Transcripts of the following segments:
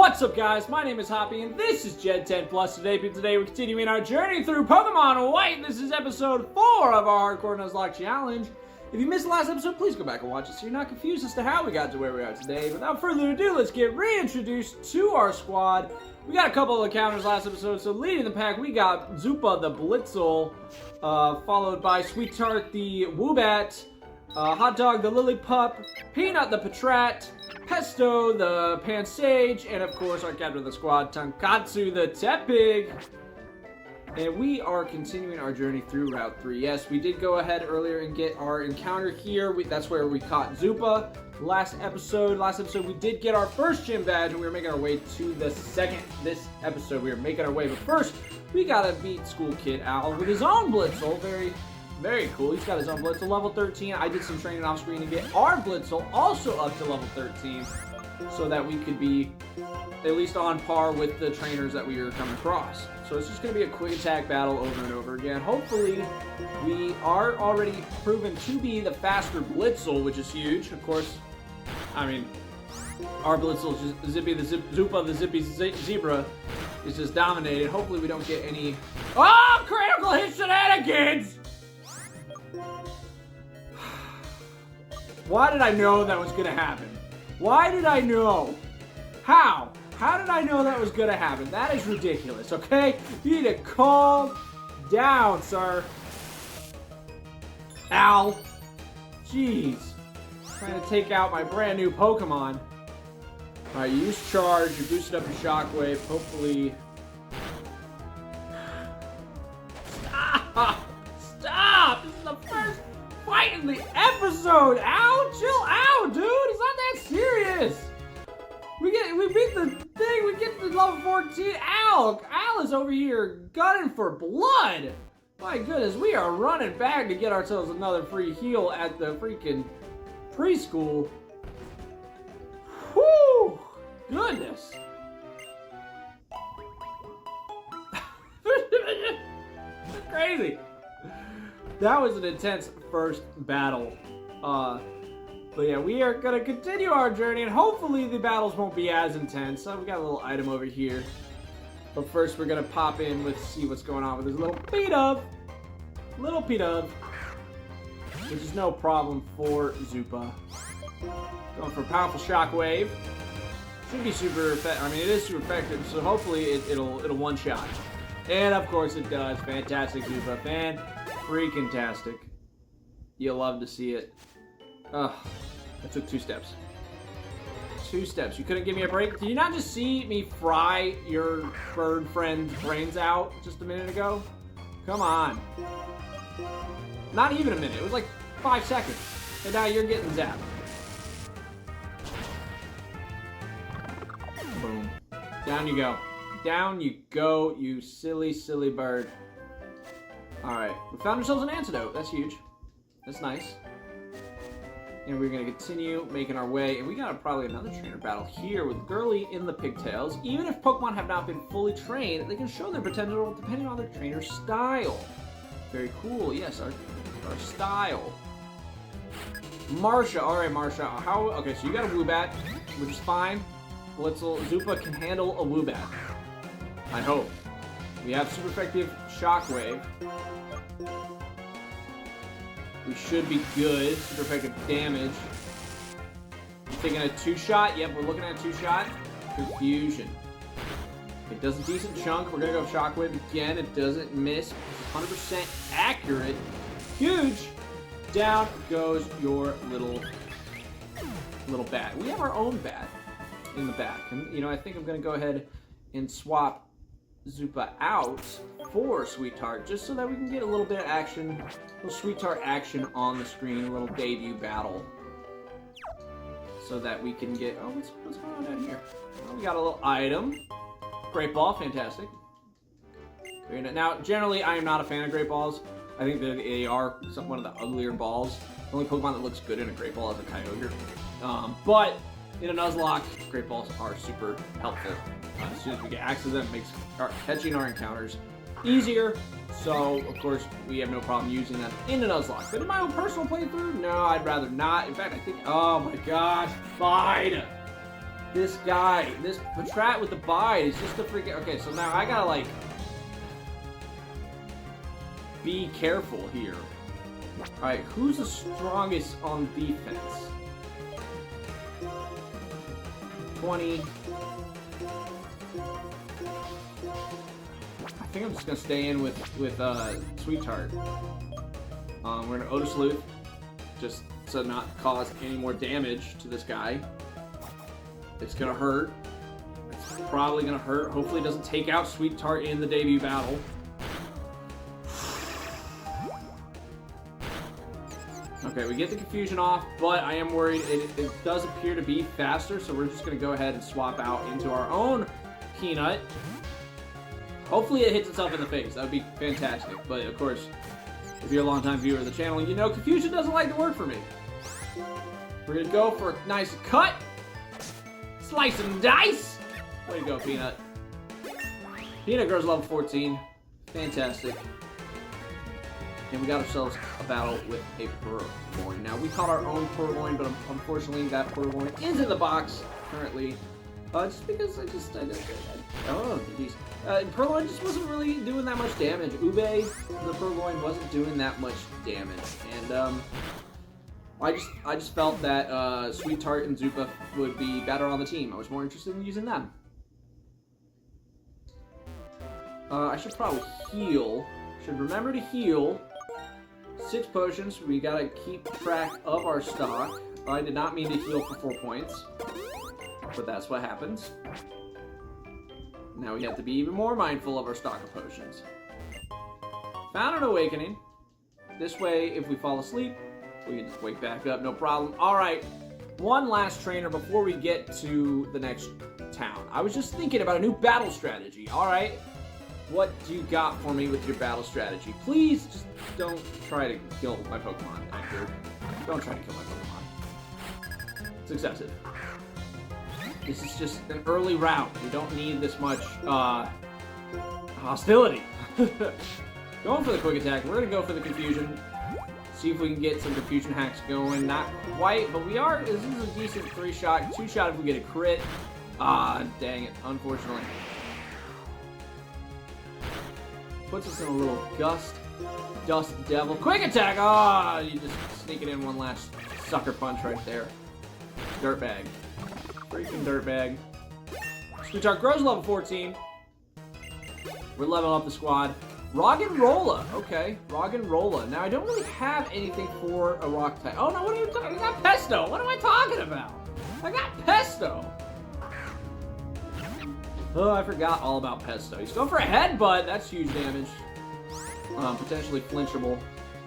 What's up, guys? My name is Hoppy, and this is Gen 10 Plus today. Today we're continuing our journey through Pokémon White. This is episode 4 of our Hardcore Nuzlocke challenge. If you missed the last episode, please go back and watch it so you're not confused as to how we got to where we are today. Without further ado, let's get reintroduced to our squad. We got a couple of encounters last episode, so leading the pack, we got Zupa the Blitzel, followed by Sweetheart the Woobat, Hot Dog the Lillipup, Peanut the Patrat, Pesto the Pansage, and of course our captain of the squad, Tonkatsu the Tepig. And we are continuing our journey through Route 3. Yes, we did go ahead earlier and get our encounter here. That's where we caught Zupa. Last episode we did get our first gym badge, and we were making our way to the second. This episode we are making our way, but first we gotta beat School Kid Owl with his own Blitzel. Very cool. He's got his own Blitzel, level 13. I did some training off screen to get our Blitzel also up to level 13, so that we could be at least on par with the trainers that we were coming across. So it's just going to be a quick attack battle over and over again. Hopefully, we are already proven to be the faster Blitzel, which is huge. Of course, I mean, our Blitzel, Zupa the Zippy Zebra, is just dominated. Hopefully, we don't get any... Oh, critical hit shenanigans! Why did I know that was going to happen? Why did I know? How? How did I know that was going to happen? That is ridiculous, okay? You need to calm down, sir. Ow. Jeez. Trying to take out my brand new Pokemon. Alright, you use Charge, you boosted up your Shockwave, hopefully... Stop! Stop! This is the first fight in the episode! Ow! Chill out, dude! It's not that serious! We beat the thing, we get to level 14. Al is over here gunning for blood. My goodness, we are running back to get ourselves another free heal at the freaking preschool. Whew! Goodness. Crazy. That was an intense first battle. But yeah, we are going to continue our journey, and hopefully the battles won't be as intense. So we got a little item over here. But first we're going to pop in with see what's going on with this little P-Dub. Little P-Dub. Which is no problem for Zupa. Going for a powerful Shockwave. Should be super effective. I mean, it is super effective, so hopefully it'll one-shot. And of course it does. Fantastic, Zupa. Fan-freaking-tastic. You'll love to see it. Ugh, I took 2 steps. 2 steps. You couldn't give me a break? Did you not just see me fry your bird friend's brains out just a minute ago? Come on. Not even a minute. It was like 5 seconds. And now you're getting zapped. Boom. Down you go. Down you go, you silly, silly bird. Alright. We found ourselves an antidote. That's huge. That's nice. And we're going to continue making our way. And we got probably another trainer battle here with Girly in the Pigtails. Even if Pokemon have not been fully trained, they can show their potential depending on their trainer style. Very cool. Yes, our style. Marsha. Alright, Marsha. Okay, so you got a Woobat, which is fine. Blitzel. Zupa can handle a Woobat. I hope. We have super effective Shockwave. We should be good. Super effective damage. I'm taking a 2-shot. Yep, we're looking at a 2-shot. Confusion. It does a decent chunk. We're going to go Shockwave again. It doesn't miss. It's 100% accurate. Huge. Down goes your little bat. We have our own bat in the back. And, you know, I think I'm going to go ahead and swap Zupa out for Sweetheart, just so that we can get a little bit of action, a little Sweetheart action on the screen, a little debut battle, so that we can get, oh, what's going on down here? Well, we got a little item. Great Ball, fantastic. Very nice. Now, generally, I am not a fan of Great Balls. I think they are one of the uglier balls. The only Pokemon that looks good in a Great Ball is a Kyogre. But in a Nuzlocke, Great Balls are super helpful. As soon as we get access to them, it makes catching our encounters easier. So, of course, we have no problem using them in a Nuzlocke. But in my own personal playthrough, no, I'd rather not. In fact, I think, oh my gosh, fine. This guy, this Patrat with the bite is just a freaking... Okay, so now I gotta, like, be careful here. Alright, who's the strongest on defense? 20. I think I'm just gonna stay in with Sweet Tart. We're gonna Otis Loot, just to not cause any more damage to this guy. It's gonna hurt. It's probably gonna hurt. Hopefully it doesn't take out Sweet Tart in the debut battle. Okay, we get the confusion off, but I am worried it does appear to be faster, so we're just gonna go ahead and swap out into our own Peanut. Hopefully it hits itself in the face. That would be fantastic. But of course, if you're a longtime viewer of the channel, you know confusion doesn't like to work for me. We're gonna go for a nice cut. Slice and dice. Way to go, Peanut. Peanut grows level 14. Fantastic. And we got ourselves a battle with a Purloin. Now, we caught our own Purloin, but unfortunately that Purloin is in the box currently. Just because oh, jeez. Purloin just wasn't really doing that much damage. Ube, the Purloin, wasn't doing that much damage. And, I just felt that Sweet Tart and Zupa would be better on the team. I was more interested in using them. I should probably heal. Should remember to heal. 6 potions. We gotta keep track of our stock. I did not mean to heal for 4 points, but that's what happens. Now we have to be even more mindful of our stock of potions. Found an awakening. This way, if we fall asleep, we can just wake back up, no problem. Alright, one last trainer before we get to the next town. I was just thinking about a new battle strategy. Alright, what do you got for me with your battle strategy? Please, just don't try to kill my Pokemon, Anchor. Don't try to kill my Pokemon. It's excessive. This is just an early route. We don't need this much, hostility. Going for the quick attack. We're gonna go for the confusion. See if we can get some confusion hacks going. Not quite, but we are. This is a decent 3-shot, 2-shot if we get a crit. Ah, dang it. Unfortunately. Puts us in a little Dust Devil. Quick attack! Ah, you just sneak it in one last sucker punch right there. Dirtbag. Freaking dirtbag. Sweet Tart grows level 14. We're leveling up the squad. Roggenrola. Okay, Roggenrola. Now, I don't really have anything for a rock type. Oh, no, what are you talking about? I got Pesto. What am I talking about? I got Pesto. Oh, I forgot all about Pesto. He's going for a headbutt. That's huge damage. Potentially flinchable.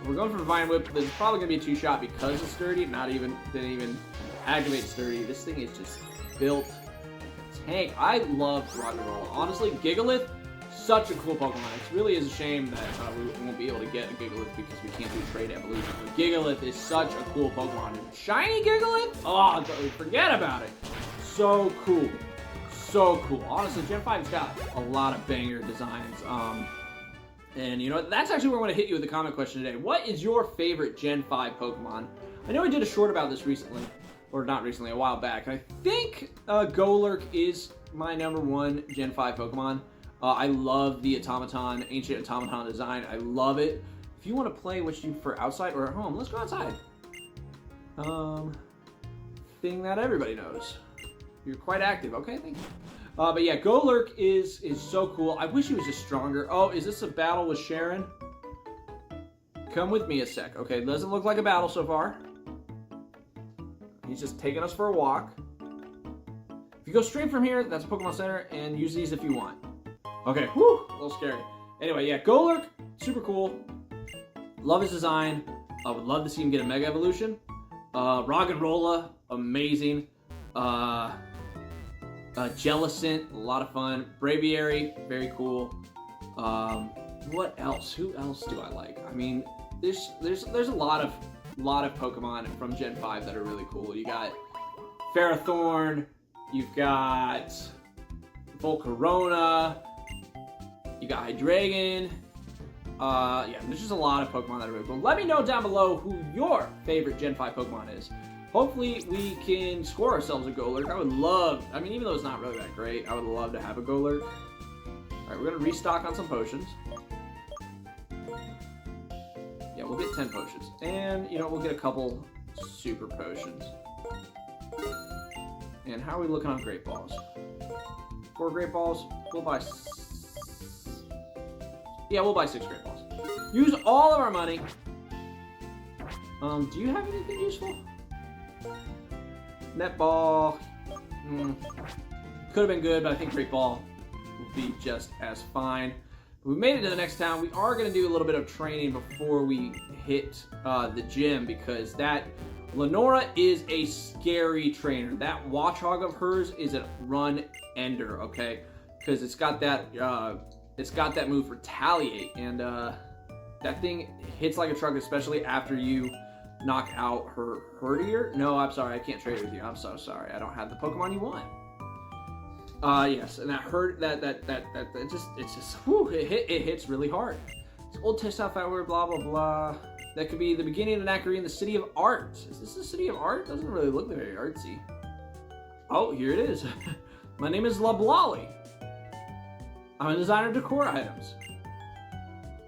We're going for Vine Whip. This is probably going to be a 2-shot because it's sturdy. Didn't even activate sturdy. This thing is just built tank. I love Roggenrola. Honestly, Gigalith, such a cool Pokemon. It really is a shame that we won't be able to get a Gigalith because we can't do trade evolution. But Gigalith is such a cool Pokemon. Shiny Gigalith? Oh, forget about it. So cool. So cool. Honestly, Gen 5's got a lot of banger designs. And you know, that's actually where I want to hit you with the comment question today. What is your favorite Gen 5 Pokemon? I know I did a short about this recently. Or not recently, a while back. And I think Golurk is my #1 Gen 5 Pokemon. I love the ancient automaton design. I love it. If you want to play what you for outside or at home, let's go outside. Thing that everybody knows. You're quite active. Okay, thank you. But yeah, Golurk is so cool. I wish he was just stronger. Oh, is this a battle with Sharon? Come with me a sec. Okay, doesn't look like a battle so far. He's just taking us for a walk. If you go straight from here, that's Pokemon Center, and use these if you want. Okay, whew, a little scary. Anyway, yeah, Golurk, super cool. Love his design. I would love to see him get a Mega Evolution. Roggenrola, amazing. Jellicent, a lot of fun. Braviary, very cool. What else? Who else do I like? I mean, there's a lot of Pokemon from Gen 5 that are really cool. You got Ferrothorn, you've got Volcarona, you got Hydreigon. Yeah, there's just a lot of Pokemon that are really cool. Let me know down below who your favorite Gen 5 Pokemon is. Hopefully we can score ourselves a Golurk. I would love, I mean, even though it's not really that great, I would love to have a Golurk. Alright, we're going to restock on some potions. Yeah, we'll get 10 potions. And, you know, we'll get a couple super potions. And how are we looking on Great Balls? 4 Great Balls. We'll buy... Yeah, we'll buy 6 Great Balls. Use all of our money. Do you have anything useful? Netball. Could have been good, but I think Great Ball will be just as fine. We made it to the next town. We are going to do a little bit of training before we hit the gym, because that Lenora is a scary trainer. That Watchhog of hers is a run ender, okay? Because it's got that move Retaliate, and that thing hits like a truck, especially after you knock out her Herdier. No, I'm sorry, I can't trade with you. I'm so sorry. I don't have the Pokemon you want. Yes, and that hurt. It hits really hard. It's old test out that word, blah blah blah. That could be the beginning of NACRENE, the city of art. Is this the city of art? Doesn't really look very artsy. Oh, here it is. My name is Lablolly. I'm a designer of decor items.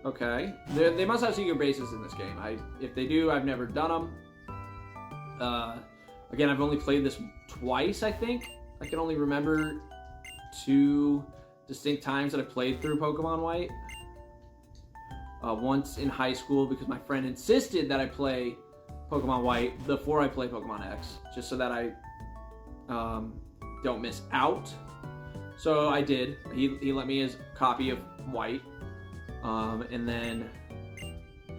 Okay, they must have secret bases in this game. If they do, I've never done them. Again, I've only played this twice, I think. I can only remember 2 distinct times that I played through Pokemon White. Once in high school, because my friend insisted that I play Pokemon White before I play Pokemon X, just so that I don't miss out. So I did. He let me his copy of White. And then,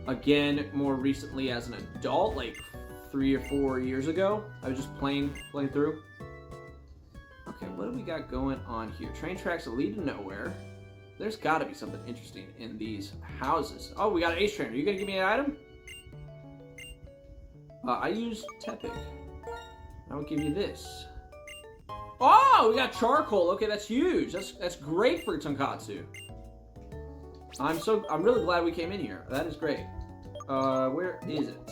again, more recently as an adult, like 3 or 4 years ago, I was just playing through. Okay, what do we got going on here? Train tracks that lead to nowhere. There's got to be something interesting in these houses. Oh, we got an Ace Trainer. Are you going to give me an item? I use Tepic. I will give you this. Oh, we got charcoal. Okay, that's huge. That's great for Tonkatsu. I'm really glad we came in here. That is great. Where is it?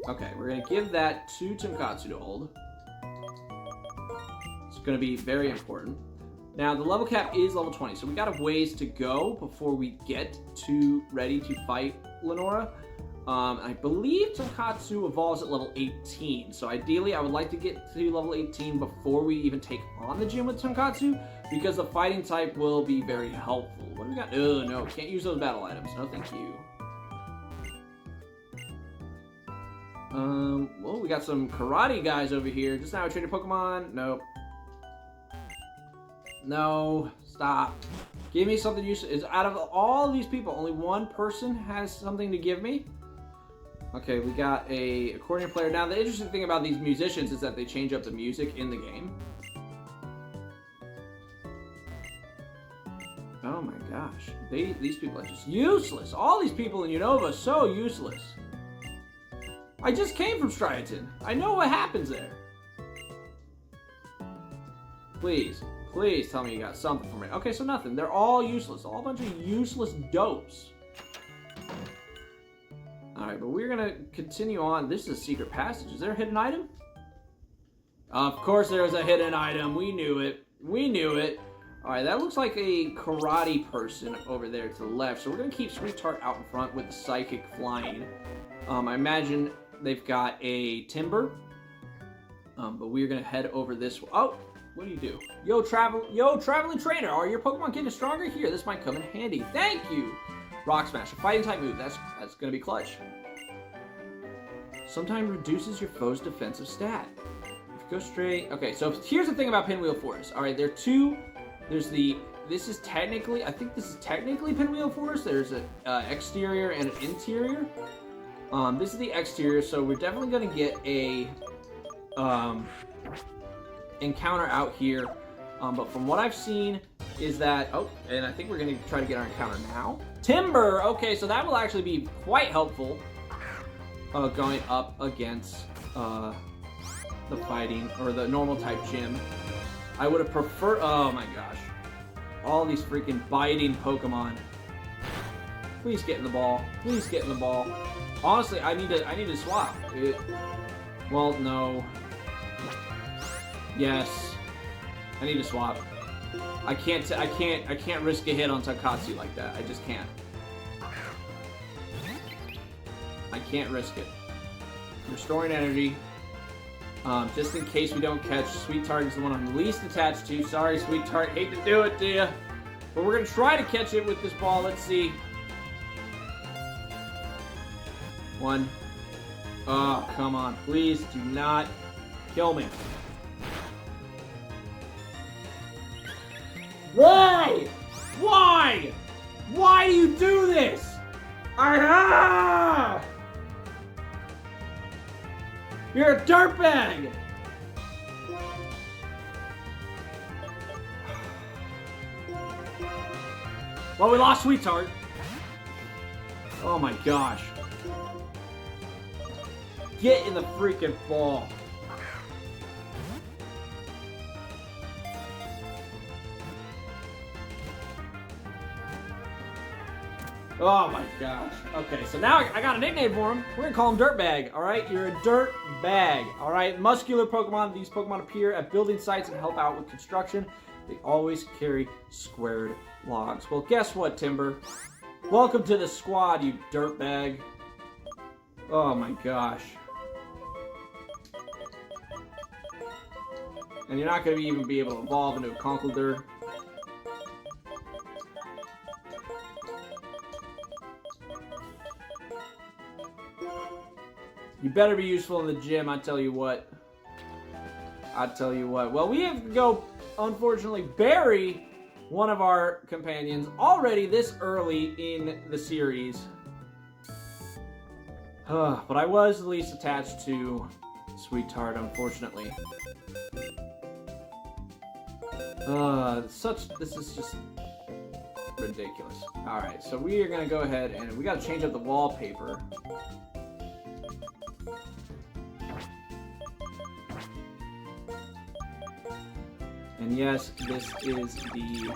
Okay, we're gonna give that to Tonkatsu to hold. It's gonna be very important. Now the level cap is level 20, so we got a ways to go before we get ready to fight Lenora. I believe Tonkatsu evolves at level 18, so ideally I would like to get to level 18 before we even take on the gym with Tonkatsu, because the fighting type will be very helpful. What do we got? Oh no, can't use those battle items. No, thank you. Well, we got some karate guys over here. Just now I traded Pokemon. Nope. No, stop. Give me something useful. Is out of all these people, only one person has something to give me? Okay, we got a accordion player. Now, the interesting thing about these musicians is that they change up the music in the game. Oh my gosh. These people are just useless. All these people in Unova are so useless. I just came from Striaton. I know what happens there. Please, please tell me you got something for me. Okay, so nothing. They're all useless. All a bunch of useless dopes. Alright, but we're gonna continue on. This is a secret passage. Is there a hidden item? Of course there's a hidden item. We knew it. We knew it. Alright, that looks like a karate person over there to the left. So we're gonna keep Sweet Tart out in front with the psychic flying. I imagine they've got a timber. But we're gonna head over this way. Oh, what do you do? Yo, traveling trainer, are your Pokemon getting stronger? Here, this might come in handy. Thank you! Rock Smash, a fighting type move. That's gonna be clutch. Sometimes reduces your foe's defensive stat. If you go straight. Okay, so here's the thing about Pinwheel Forest. Alright, there are two. There's the. This is technically. I think this is technically Pinwheel Forest. There's an exterior and an interior. This is the exterior, so we're definitely gonna get a encounter out here. But from what I've seen is that, oh, and I think we're gonna try to get our encounter now. Timber, okay, so that will actually be quite helpful going up against the fighting, or the normal type gym. I would have preferred, oh my gosh. All these freaking biting Pokemon. Please get in the ball. Please get in the ball. Honestly, I need to swap. Well, no. Yes. I need to swap. I can't risk a hit on Tonkatsu like that. I just can't. I can't risk it. Restoring energy. Just in case we don't catch. Sweet Tart is the one I'm least attached to. Sorry, Sweet Tart. Hate to do it to you. But we're going to try to catch it with this ball. Let's see. One. Oh, come on. Please do not kill me. Why? Why? Why do you do this? You're a dirtbag! Well, we lost Sweet Tart. Oh my gosh. Get in the freaking ball. Oh my gosh. Okay, so now I got a nickname for him. We're gonna call him Dirtbag, alright? You're a dirt bag, alright? Muscular Pokemon. These Pokemon appear at building sites and help out with construction. They always carry squared logs. Well, guess what, Timber? Welcome to the squad, you dirtbag. Oh my gosh. And you're not gonna even be able to evolve into a Conkeldurr. You better be useful in the gym, I tell you what. I tell you what. Well, we have to go, unfortunately, bury one of our companions already this early in the series. But I was the least attached to Sweet Tart, unfortunately. This is just ridiculous. Alright, so we are gonna go ahead and we gotta change up the wallpaper. And yes, this is the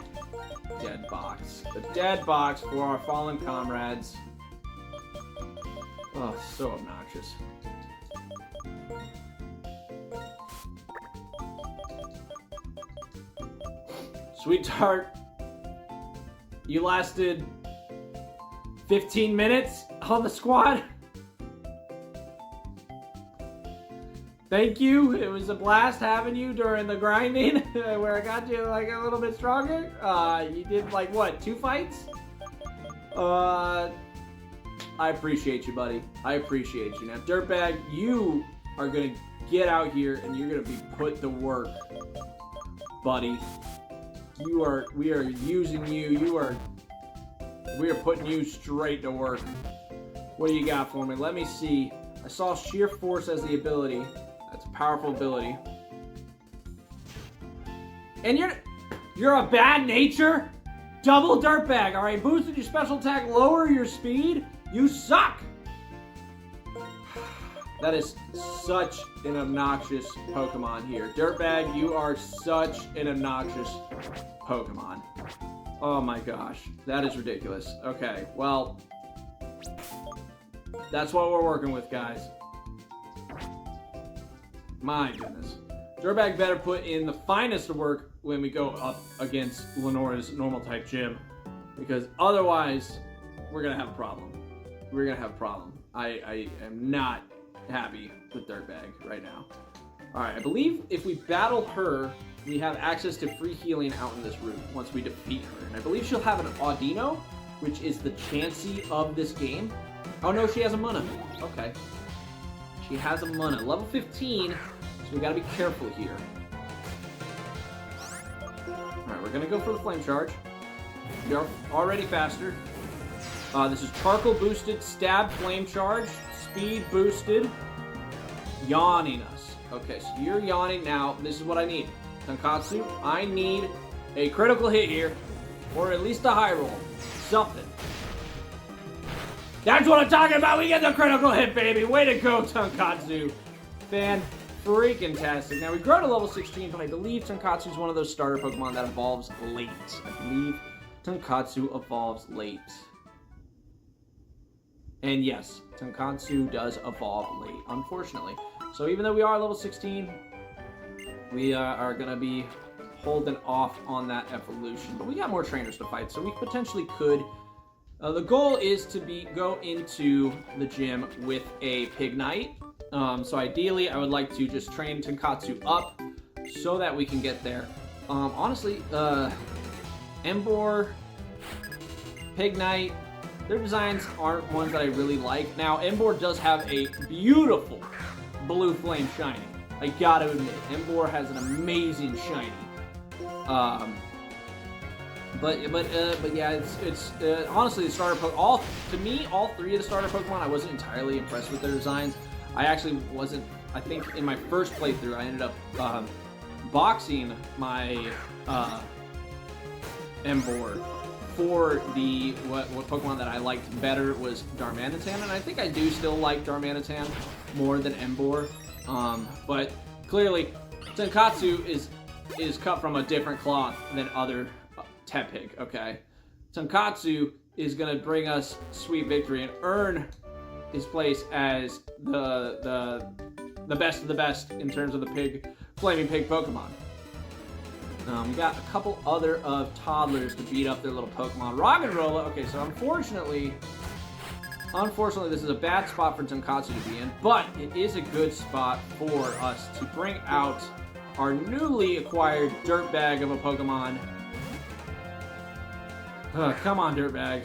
dead box. The dead box for our fallen comrades. Oh, so obnoxious. Sweet Tart, you lasted 15 minutes on the squad. Thank you. It was a blast having you during the grinding where I got you like a little bit stronger. You did like what, 2 fights? I appreciate you, buddy. I appreciate you. Now, Dirtbag, you are gonna get out here and you're gonna be put to work, buddy. We are using you. We are putting you straight to work. What do you got for me? Let me see. I saw Sheer Force as the ability. That's a powerful ability. And you're a bad nature? Double Dirtbag, alright? Boosted your special attack, lower your speed? You suck! That is such an obnoxious Pokemon here. Dirtbag, you are such an obnoxious Pokemon. Oh my gosh. That is ridiculous. Okay, well, that's what we're working with, guys. My goodness. Dirtbag better put in the finest of work when we go up against Lenora's normal type gym. Because otherwise, we're going to have a problem. We're going to have a problem. I am not happy with Dirtbag right now. Alright, I believe if we battle her, we have access to free healing out in this room once we defeat her. And I believe she'll have an Audino, which is the Chansey of this game. Oh no, she has a Munna. Okay. She has a Munna. Level 15, so we gotta be careful here. Alright, we're gonna go for the Flame Charge. We are already faster. This is Charcoal boosted, Stab Flame Charge, Speed boosted, Yawning us. Okay, so you're yawning now. This is what I need. Tonkatsu, I need a critical hit here, or at least a high roll. Something. That's what I'm talking about. We get the critical hit, baby. Way to go, Tonkatsu. Fan-freaking-tastic. Now, we grow to level 16, but I believe Tonkatsu is one of those starter Pokemon that evolves late. I believe Tonkatsu evolves late. And yes, Tonkatsu does evolve late, unfortunately. So even though we are level 16, we are going to be holding off on that evolution. But we got more trainers to fight, so we potentially could. The goal is to go into the gym with a Pig Knight. So ideally, I would like to just train Tonkatsu up so that we can get there. Honestly, Embor, Pig Knight, their designs aren't ones that I really like. Now, Embor does have a beautiful blue flame shiny. I gotta admit, Embor has an amazing shiny. But yeah, it's honestly the starter Pokemon. All three of the starter Pokemon, I wasn't entirely impressed with their designs. I actually wasn't. I think in my first playthrough, I ended up boxing my Embor for the what Pokemon that I liked better was Darmanitan, and I think I do still like Darmanitan more than Embor. But clearly, Tonkatsu is cut from a different cloth than other Tepig, okay? Tonkatsu is gonna bring us sweet victory and earn his place as the best of the best in terms of the flaming pig Pokemon. We got a couple other of toddlers to beat up their little Pokemon. Roggenrola, okay, so unfortunately, this is a bad spot for Tonkatsu to be in, but it is a good spot for us to bring out our newly acquired dirtbag of a Pokemon. Come on, dirtbag.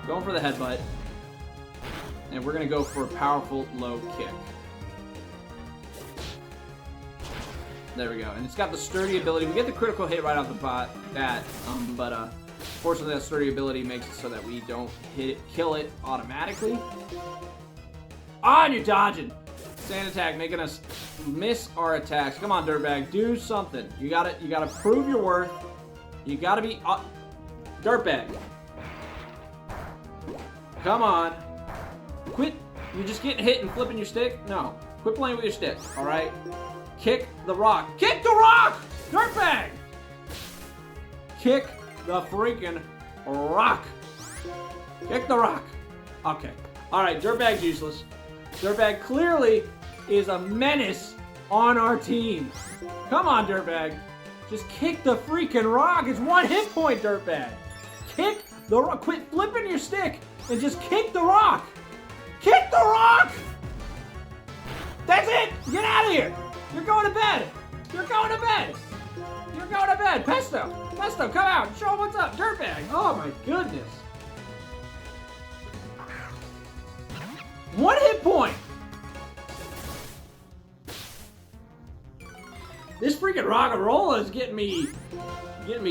Going for the headbutt. And we're going to go for a powerful low kick. There we go. And it's got the sturdy ability. We get the critical hit right off the bat, but fortunately that sturdy ability makes it so that we don't kill it automatically. Ah, and you're dodging. Sand attack, making us miss our attacks. Come on, dirtbag, do something. You gotta prove your worth. You gotta be dirtbag. Come on. Quit. You're just getting hit and flipping your stick. No, quit playing with your stick. All right. Kick the rock. Kick the rock, dirtbag. Kick the freaking rock. Kick the rock. Okay. All right. Dirtbag's useless. Dirtbag clearly is a menace on our team. Come on, dirtbag. Just kick the freaking rock. It's 1 hit point, dirtbag. Kick the rock. Quit flipping your stick and just kick the rock. Kick the rock! That's it! Get out of here! You're going to bed! You're going to bed! You're going to bed! Pesto! Pesto, come out! Show them what's up! Dirtbag! Oh my goodness! 1 hit point! This freaking Roggenrola is getting me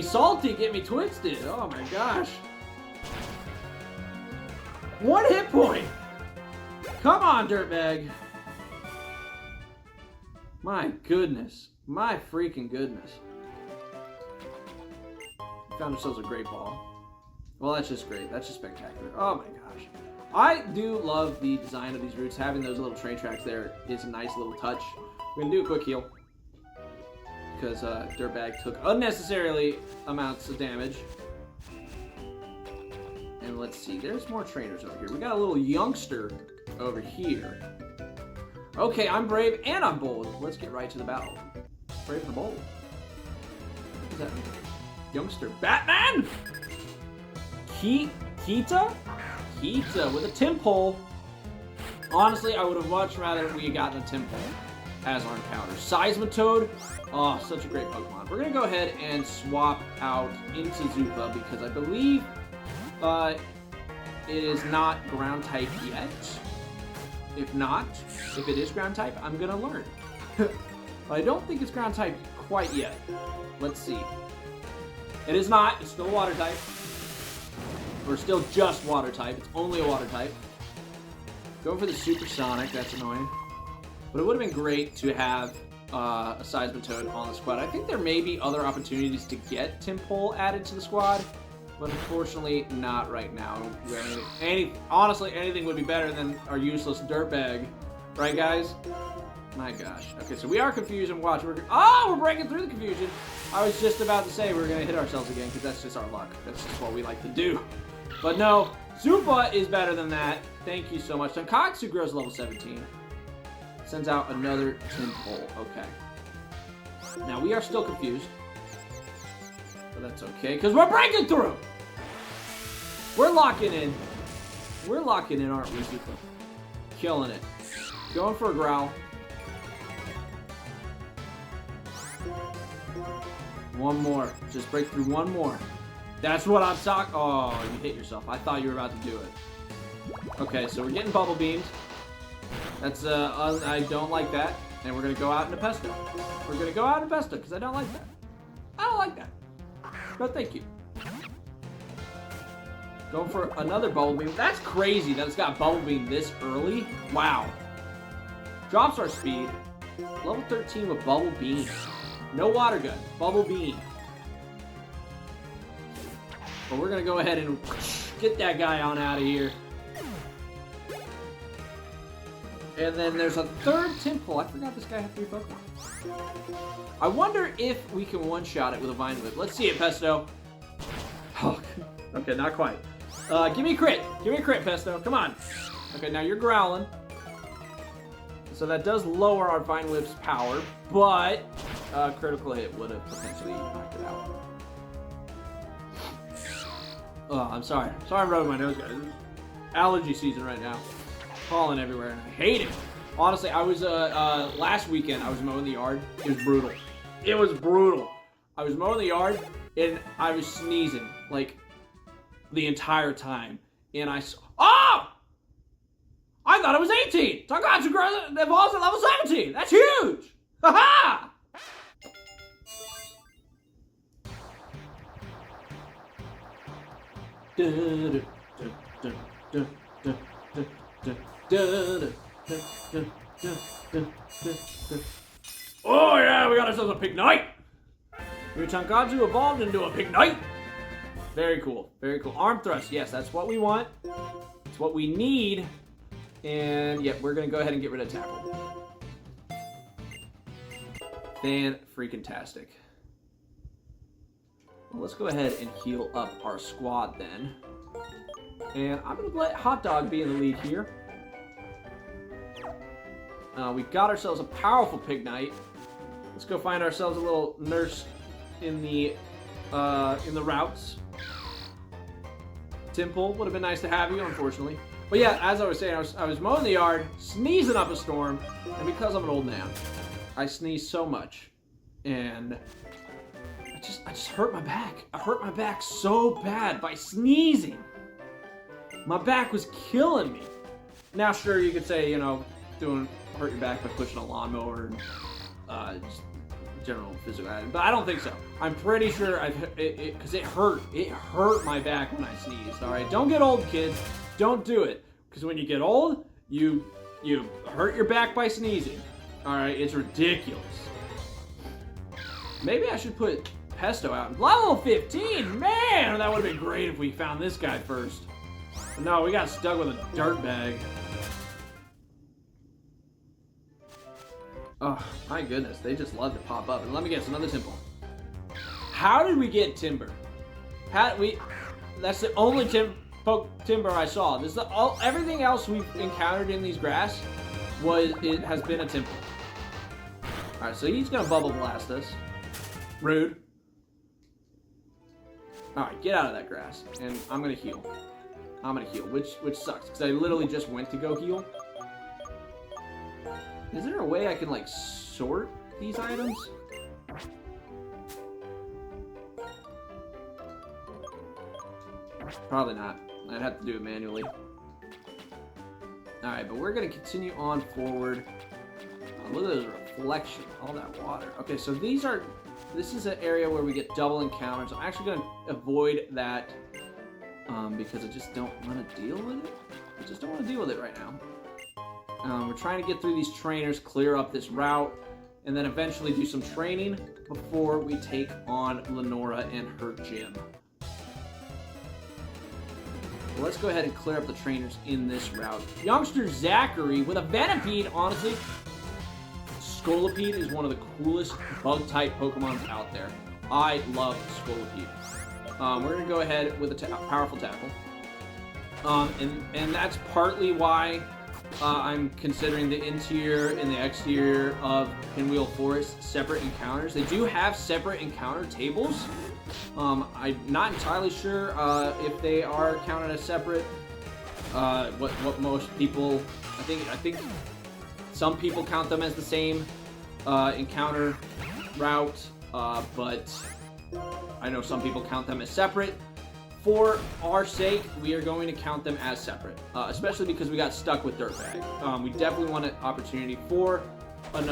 salty, getting me twisted. Oh my gosh. 1 hit point! Come on, dirtbag. My goodness. My freaking goodness. We found ourselves a great ball. Well, that's just great. That's just spectacular. Oh my gosh. I do love the design of these routes. Having those little train tracks there is a nice little touch. We're going to do a quick heal. Because dirtbag took unnecessarily amounts of damage. And let's see. There's more trainers over here. We got a little youngster over here. Okay, I'm brave and I'm bold. Let's get right to the battle. Brave and bold. What does that mean? Youngster Batman? Kita? Kita with a Timpole. Honestly, I would have much rather we had gotten a Timpole as our encounter. Seismitoad. Oh, such a great Pokemon. We're going to go ahead and swap out into Zupa because I believe it is not ground type yet. If it is ground type, I'm gonna learn. But I don't think it's ground type quite yet. Let's see. It is not. It's still water type. Or still just water type. It's only a water type. Go for the Supersonic. That's annoying. But it would have been great to have a Seismitoad on the squad. I think there may be other opportunities to get Timpole added to the squad. But unfortunately, not right now. Honestly, anything would be better than our useless dirtbag. Right, guys? My gosh. Okay, so we are confused and watch. We're breaking through the confusion. I was just about to say we're going to hit ourselves again because that's just our luck. That's just what we like to do. But no, Zupa is better than that. Thank you so much. Tonkatsu grows level 17. Sends out another Tinpole. Okay. Now, we are still confused. But that's okay, because we're breaking through! We're locking in. We're locking in, aren't we, Zupa? Killing it. Going for a growl. One more. Just break through one more. That's what I'm talking. Oh, you hit yourself. I thought you were about to do it. Okay, so we're getting bubble beams. That's, I don't like that. And we're gonna go out into Pesto. We're gonna go out into Pesto, because I don't like that. I don't like that. But thank you. Going for another bubble beam. That's crazy that it's got bubble beam this early. Wow. Drops our speed. Level 13 with bubble beam. No water gun. Bubble beam. But we're going to go ahead and get that guy on out of here. And then there's a third Tinpole. I forgot this guy had 3 Pokemon. I wonder if we can one-shot it with a Vine Whip. Let's see it, Pesto. Oh, okay, not quite. Give me a crit. Give me a crit, Pesto. Come on. Okay, now you're growling. So that does lower our Vine Whip's power, but critical hit would have potentially knocked it out. Oh, I'm sorry. Sorry I'm rubbing my nose, guys. It's allergy season right now. Pollen everywhere, and I hate it. Honestly, I was, last weekend, I was mowing the yard. It was brutal. It was brutal. I was mowing the yard, and I was sneezing, like, the entire time. And I saw, oh! I thought it was 18! Tonkatsu evolves at level 17! That's huge! Ha-ha! Oh yeah, we got ourselves a Pignite! Tonkatsu evolved into a Pignite! Very cool, very cool. Arm thrust, yes, that's what we want. It's what we need. And yeah, we're gonna go ahead and get rid of tackle. Fan-freaking-tastic. Well, let's go ahead and heal up our squad then. And I'm gonna let Hot Dog be in the lead here. We got ourselves a powerful Pignite. Let's go find ourselves a little nurse in the routes. Tinpole would have been nice to have you, unfortunately. But yeah, as I was saying, I was mowing the yard, sneezing up a storm, and because I'm an old man, I sneeze so much, and I just hurt my back. I hurt my back so bad by sneezing. My back was killing me. Now, sure, you could say, you know, hurt your back by pushing a lawnmower and just general physical, but I don't think so. I'm pretty sure because it hurt. It hurt my back when I sneezed. All right, don't get old, kids. Don't do it, because when you get old, you hurt your back by sneezing. All right, it's ridiculous. Maybe I should put Pesto out. Level 15, man, that would have been great if we found this guy first. But no, we got stuck with a dirt bag. Oh, my goodness. They just love to pop up. And let me guess, another Tinpole. How did we get Timber? That's the only Timber I saw. This is everything else we've encountered in these grass has been a Tinpole. Alright, so he's going to Bubble Blast us. Rude. Alright, get out of that grass. And I'm going to heal. I'm going to heal, which sucks. Because I literally just went to go heal. Is there a way I can, like, sort these items? Probably not. I'd have to do it manually. Alright, but we're going to continue on forward. Look at this reflection. All that water. Okay, so this is an area where we get double encounters. I'm actually going to avoid that because I just don't want to deal with it. I just don't want to deal with it right now. We're trying to get through these trainers, clear up this route, and then eventually do some training before we take on Lenora and her gym. So let's go ahead and clear up the trainers in this route. Youngster Zachary with a Venipede, honestly. Scolipede is one of the coolest bug-type Pokemons out there. I love Scolipede. We're going to go ahead with a powerful tackle. And that's partly why I'm considering the interior and the exterior of Pinwheel Forest separate encounters. They do have separate encounter tables. I'm not entirely sure if they are counted as separate. What most people, I think some people count them as the same encounter route, but I know some people count them as separate. For our sake, we are going to count them as separate, especially because we got stuck with Dirtbag. We definitely want an opportunity for a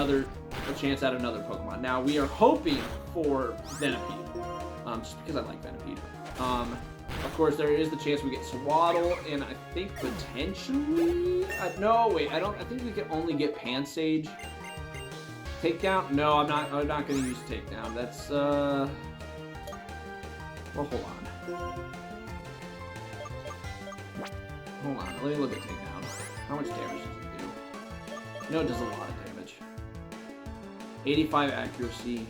chance at another Pokemon. Now, we are hoping for Venipede, just because I like Venipede. Of course, there is the chance we get Swaddle, and I think potentially... no, wait, I think we can only get Pansage. Takedown? No, I'm not going to use Takedown. That's, well, hold on. Hold on, let me look at Takedown. How much damage does it do? No, it does a lot of damage. 85 accuracy.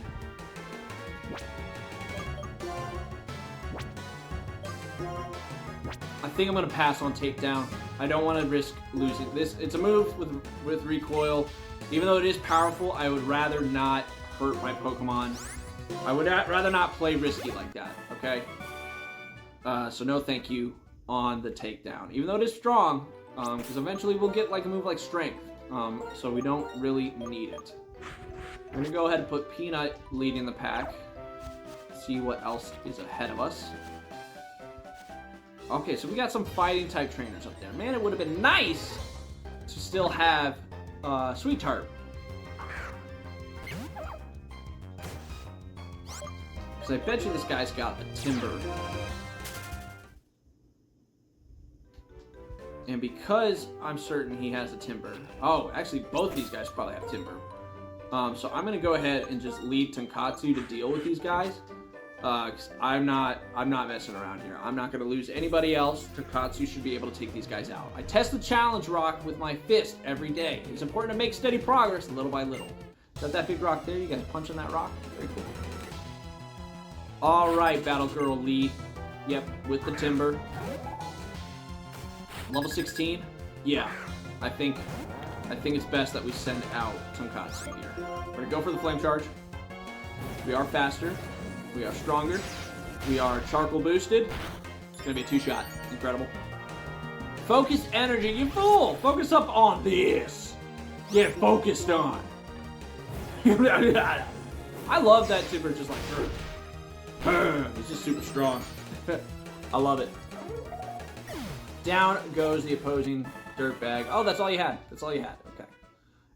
I think I'm going to pass on Takedown. I don't want to risk losing this. It's a move with recoil. Even though it is powerful, I would rather not hurt my Pokemon. I would rather not play risky like that, okay? So no thank you on the Takedown. Even though it is strong, because eventually we'll get like a move like Strength. So we don't really need it. I'm going to go ahead and put Peanut leading the pack. See what else is ahead of us. Okay, so we got some fighting type trainers up there. Man, it would have been nice to still have Sweet Tart. Because I bet you this guy's got a Timber. And because I'm certain he has a Timber. Oh, actually both these guys probably have Timber. So I'm going to go ahead and just lead Tonkatsu to deal with these guys. Because I'm not messing around here. I'm not going to lose anybody else. Tonkatsu should be able to take these guys out. I test the challenge rock with my fist every day. It's important to make steady progress little by little. Is that big rock there? You guys punching that rock? Very cool. Alright, Battle Girl Lee. Yep, with the Timber. Level 16? Yeah. I think it's best that we send out Tonkatsu here. We're going to go for the Flame Charge. We are faster. We are stronger. We are charcoal boosted. It's going to be a 2-shot. Incredible. Focus energy, you fool! Focus up on this. Get focused on. I love that Timber just like, it's just super strong. I love it. Down goes the opposing Dirtbag. Oh, that's all you had. That's all you had. Okay.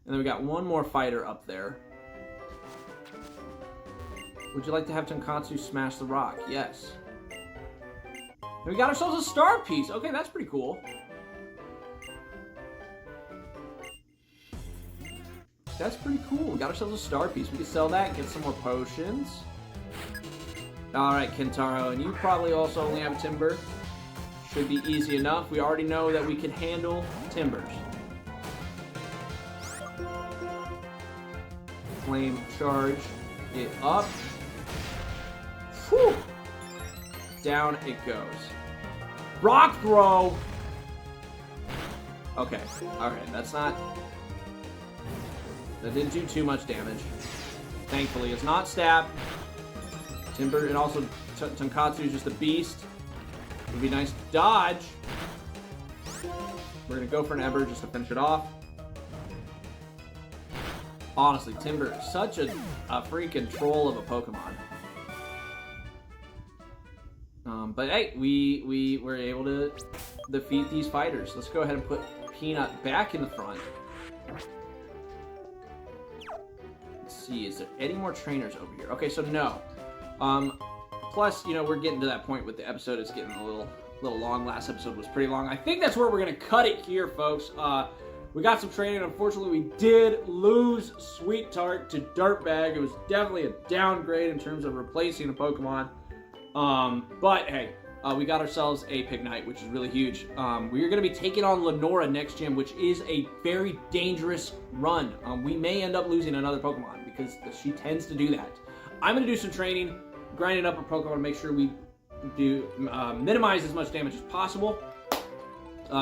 And then we got one more fighter up there. Would you like to have Tonkatsu smash the rock? Yes. And we got ourselves a star piece. Okay, that's pretty cool. That's pretty cool. We got ourselves a star piece. We can sell that and get some more potions. Alright, Kentaro. And you probably also only have Timber. Should be easy enough. We already know that we can handle Timbers. Flame charge it up. Whew. Down it goes. Rock throw! Okay. Alright, that's not... That didn't do too much damage. Thankfully, it's not stab. Timber, and also Tonkatsu is just a beast. It would be nice to dodge. We're going to go for an Ember just to finish it off. Honestly, Timber is such a freaking troll of a Pokemon. But hey, we were able to defeat these fighters. Let's go ahead and put Peanut back in the front. Let's see, is there any more trainers over here? Okay, so no. Plus, you know, we're getting to that point with the episode. It's getting a little long. Last episode was pretty long. I think that's where we're going to cut it here, folks. We got some training. Unfortunately, we did lose Sweet Tart to Dirtbag. It was definitely a downgrade in terms of replacing a Pokemon. But, hey, we got ourselves a Pignite, which is really huge. We are going to be taking on Lenora next gym, which is a very dangerous run. We may end up losing another Pokemon because she tends to do that. I'm going to do some training, grinding up a Pokemon to make sure we do minimize as much damage as possible.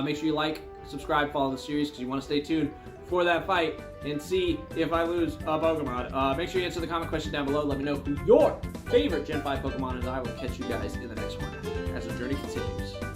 Make sure you like, subscribe, follow the series because you want to stay tuned for that fight and see if I lose a Pokemon. Make sure you answer the comment question down below. Let me know who your favorite Gen 5 Pokemon is. I will catch you guys in the next one as the journey continues.